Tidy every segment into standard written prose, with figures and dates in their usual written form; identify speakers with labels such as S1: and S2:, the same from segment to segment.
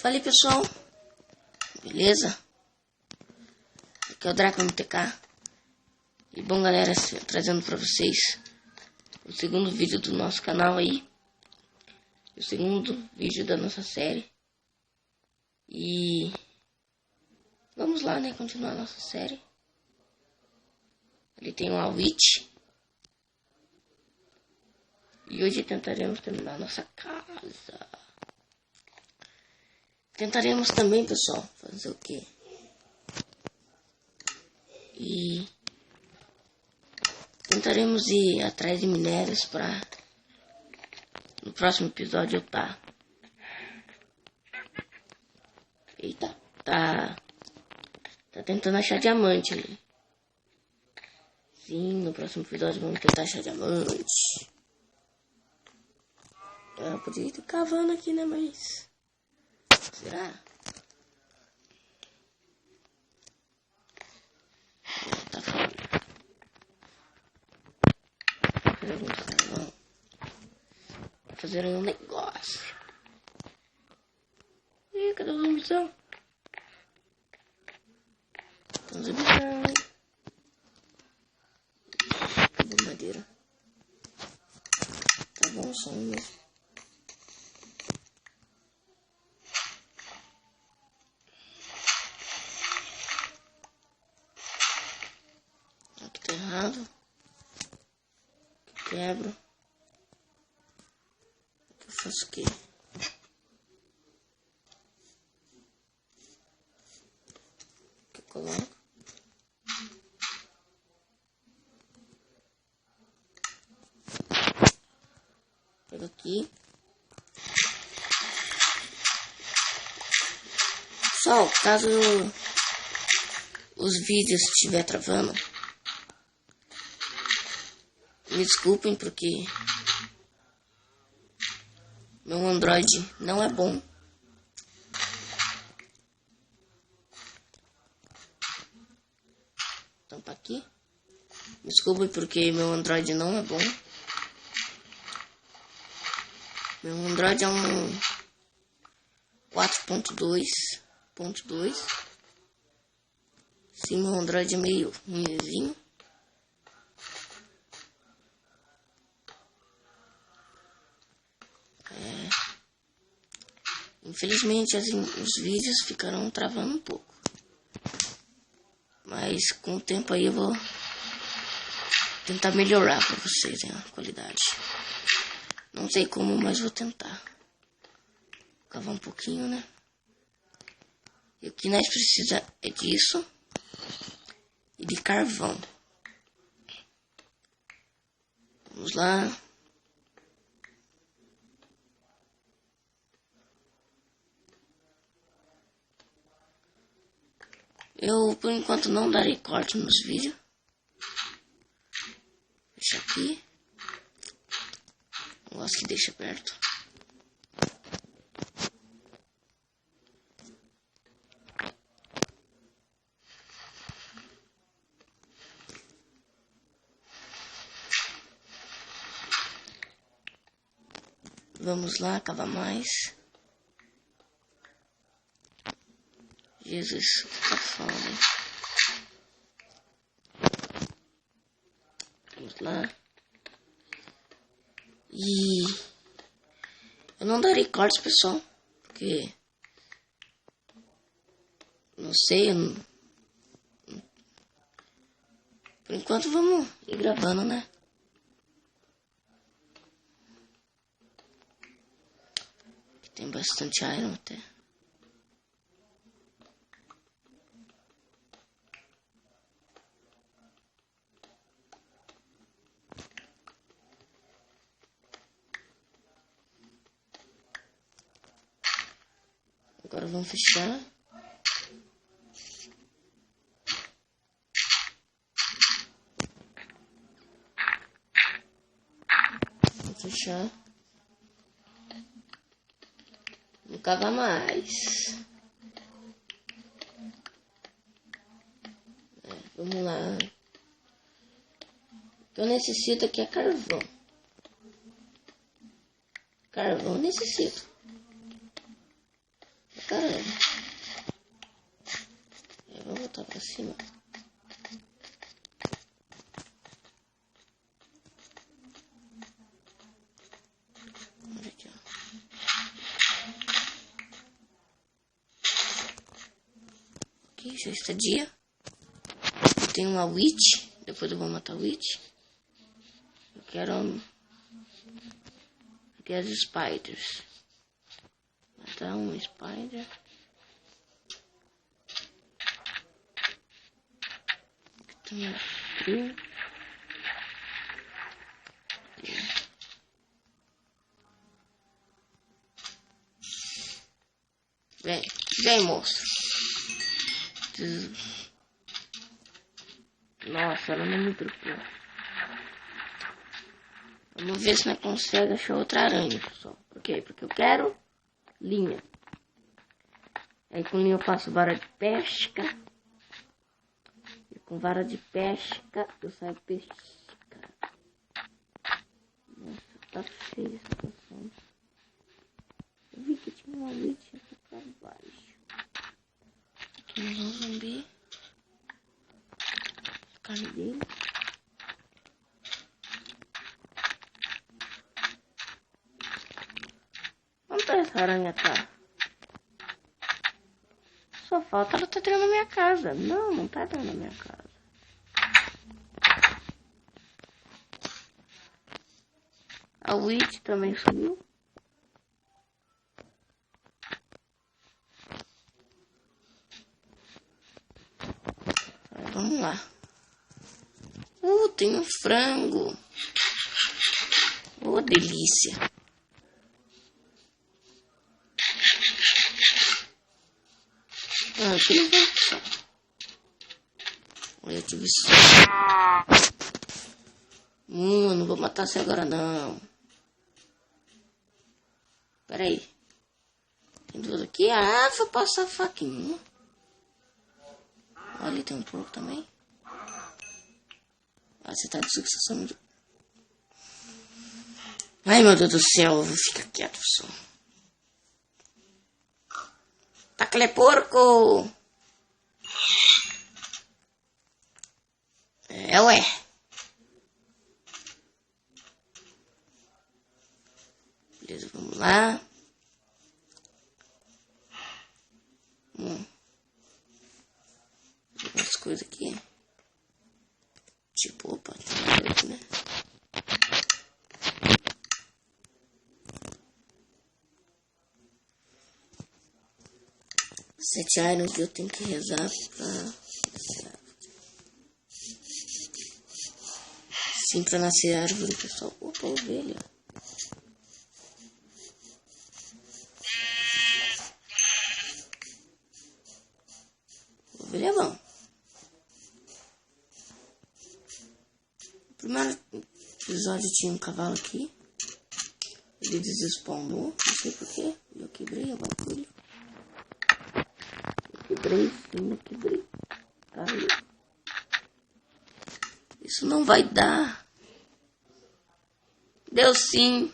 S1: Fala aí, pessoal, beleza? Aqui é o Draco MTK. E bom, galera, trazendo pra vocês o segundo vídeo do nosso canal aí, o segundo vídeo da nossa série. E vamos lá, né, continuar a nossa série. Ali tem o Alwitch. E hoje tentaremos terminar a nossa casa. Tentaremos também, pessoal, fazer o quê? E tentaremos ir atrás de minérios para no próximo episódio eu tá. Eita, tá tentando achar diamante ali. Sim, no próximo episódio vamos tentar achar diamante. Eu podia ir cavando aqui, né, mas será? Tá falando. Vou fazer um negócio. Ih, cadê os zumbizão? Tem um zumbizão. Acabou madeira. Tá bom o som mesmo. Aqui tá errado. Aqui quebro. Aqui eu faço o quê? Aqui eu coloco. Pego aqui. Pessoal, caso os vídeos estiver travando, me desculpem porque meu Android não é bom. Tampa aqui. Me desculpem porque meu Android não é bom. Meu Android é um 4.2.2. Sim, meu Android é meio ruimzinho. Infelizmente os vídeos ficarão travando um pouco. Mas com o tempo aí eu vou tentar melhorar para vocês, né, a qualidade. Não sei como, mas vou tentar. Cavar um pouquinho, né? E o que nós precisamos é disso. E de carvão. Vamos lá. Eu, por enquanto, não darei corte nos vídeos. Deixa aqui. Eu gosto que deixa perto. Vamos lá, cavar mais. Jesus, tá fome. Vamos lá. E eu não darei cortes, pessoal, porque não sei. Por enquanto vamos ir gravando, né? Aqui tem bastante iron até. Agora vamos fechar. Vamos fechar. Não cavar mais. Vamos lá. O que eu necessito aqui é carvão. Carvão eu necessito. caralho. Eu vou voltar pra cima. Olha aqui, ó. Ok, já está dia. Eu tenho uma witch. Depois eu vou matar a witch. Eu quero... Aqui as spiders. Matar um spider. Aqui também frio. Vem, moço. Nossa, ela não me trocou. Vamos ver se nós conseguimos achar outra aranha, pessoal. Por quê? Porque eu quero linha. Aí com linha eu faço vara de pesca. E com vara de pesca eu saio pescar. Nossa, tá feia essa situação. Eu vi que tinha uma witch aqui pra baixo. Aqui nós vamos zumbi. A carne dele. Onde tá essa aranha tá? Só falta ela tá dentro da minha casa. Não tá dentro da minha casa. A witch também sumiu. Vamos lá. Tem um frango. Delícia. Aqui não vai puxar. Olha que bicho. Não vou matar você agora não. Pera aí. Tem duas aqui. Ah, vou passar a faquinha. Olha, tem um porco também. Ah, você tá de sucessão de... Ai, meu Deus do céu. Eu vou ficar quieto, só. Taca-lhe porco. Ué. Beleza, vamos lá. Umas coisas aqui. Tipo, opa, aqui, né? Sete irons que eu tenho que rezar pra... Sim, pra nascer árvore, pessoal. Opa, ovelha. Ovelha é bom. No primeiro episódio tinha um cavalo aqui. Ele desespawnou, não sei porquê. Eu quebrei o bagulho. Eu quebrei. Caiu. Isso não vai dar. Deu sim.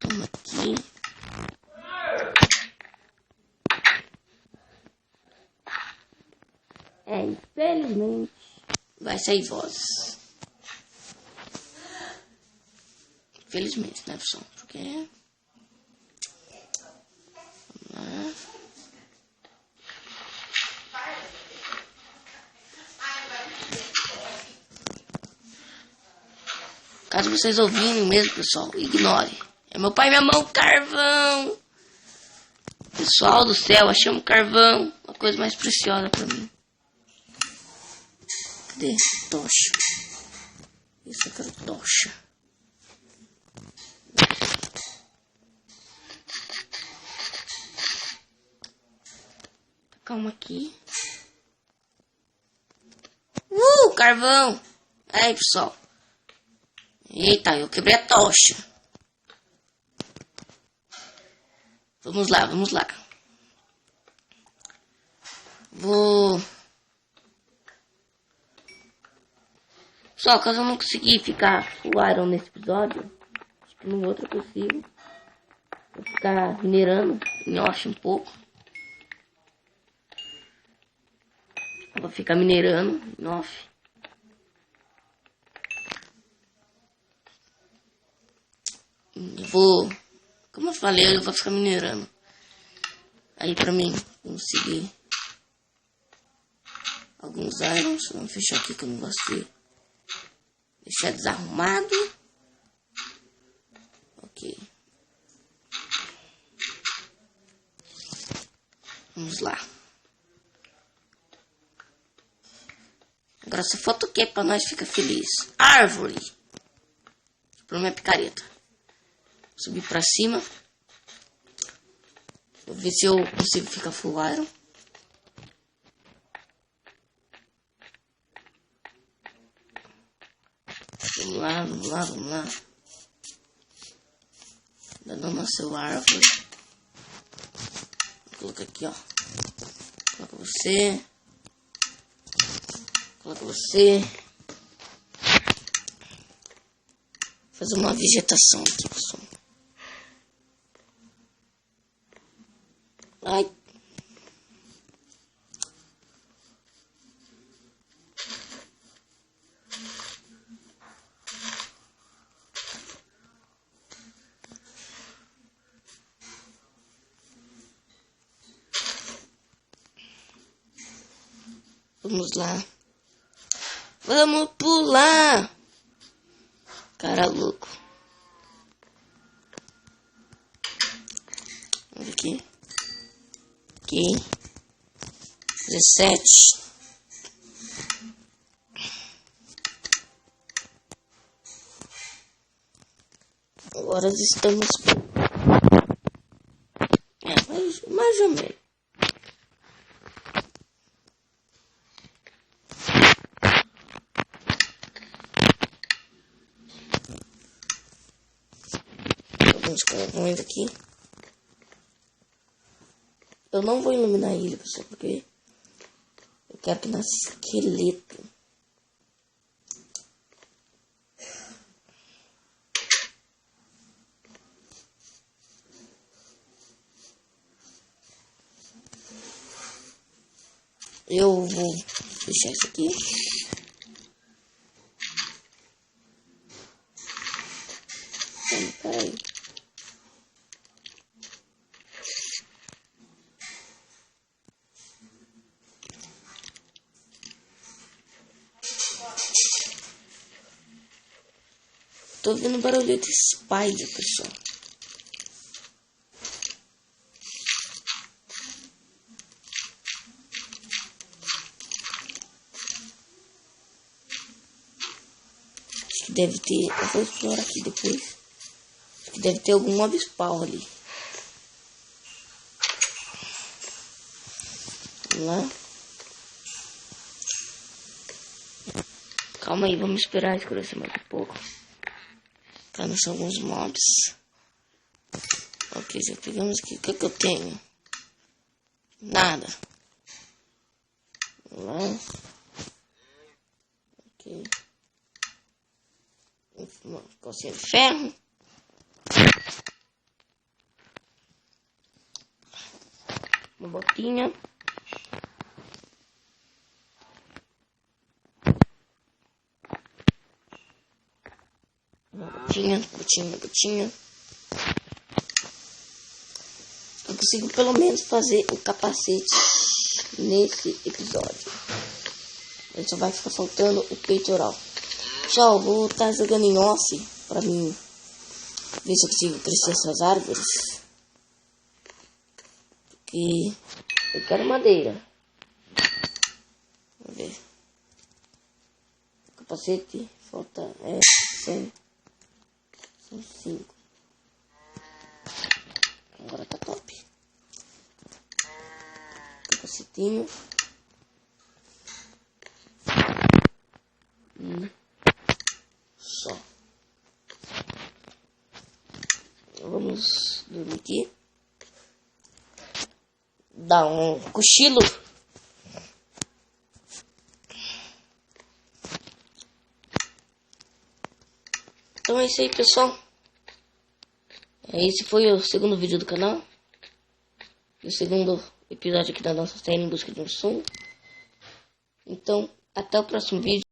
S1: Toma aqui. Infelizmente vai sair vozes. Infelizmente, né, pessoal? Porque... Vamos lá. Caso vocês ouvirem mesmo, pessoal, ignore. É meu pai e minha mão, carvão. Pessoal do céu, achei um carvão. Uma coisa mais preciosa pra mim. Cadê? Tocha. Isso eu quero tocha. Calma aqui. Carvão. Aí, pessoal. Eita, eu quebrei a tocha. Vamos lá, vamos lá. Vou... Só, caso eu não conseguir ficar full iron nesse episódio, acho que no outro eu consigo. ficar minerando em off um pouco. Eu vou ficar minerando em off. Eu vou, como eu falei, eu vou ficar minerando. Aí pra mim conseguir alguns irons. Vamos fechar aqui que eu não gosto de deixar desarrumado. Ok. Vamos lá. Agora essa foto aqui é pra nós ficar feliz. Árvore. Pra minha picareta. Subir pra cima. Vou ver se eu consigo ficar full iron. Vamos lá, vamos lá, vamos lá. Ainda não nasceu a árvore. Vou colocar aqui, ó. Coloca você. Coloca você. Vou fazer uma vegetação aqui, pessoal. Ai. Vamos lá. Vamos pular. Cara louco. Vamos ver aqui. Aqui. 17. Agora estamos... mais ou menos. Alguns carvões aqui. Eu não vou iluminar a ilha, pessoal, porque eu quero que nasça esqueleto. Eu vou fechar isso aqui. Peraí. Tô ouvindo barulho de spider, pessoal. Acho que deve ter... Eu vou explorar aqui depois. Acho que deve ter algum mob spawn ali. Vamos lá. Calma aí, vamos esperar escurecer mais um pouco. Pra nascer alguns mobs. Ok, já pegamos aqui. O que é que eu tenho? Nada. Vamos lá. Ok. Uma calcinha de ferro. Uma botinha. Botinha. Eu consigo pelo menos fazer o capacete nesse episódio. Aí só vai ficar faltando o peitoral. Pessoal, vou estar jogando em off pra mim ver se eu consigo crescer essas árvores. Porque eu quero madeira. Vamos ver. O capacete falta 100. São 5. Agora tá top. Capacetinho. E só. Vamos dormir aqui. Dar um cochilo. Então é isso aí, pessoal. Esse foi o segundo vídeo do canal. O segundo episódio aqui da nossa série Em Busca de um Sonho. Então, até o próximo vídeo.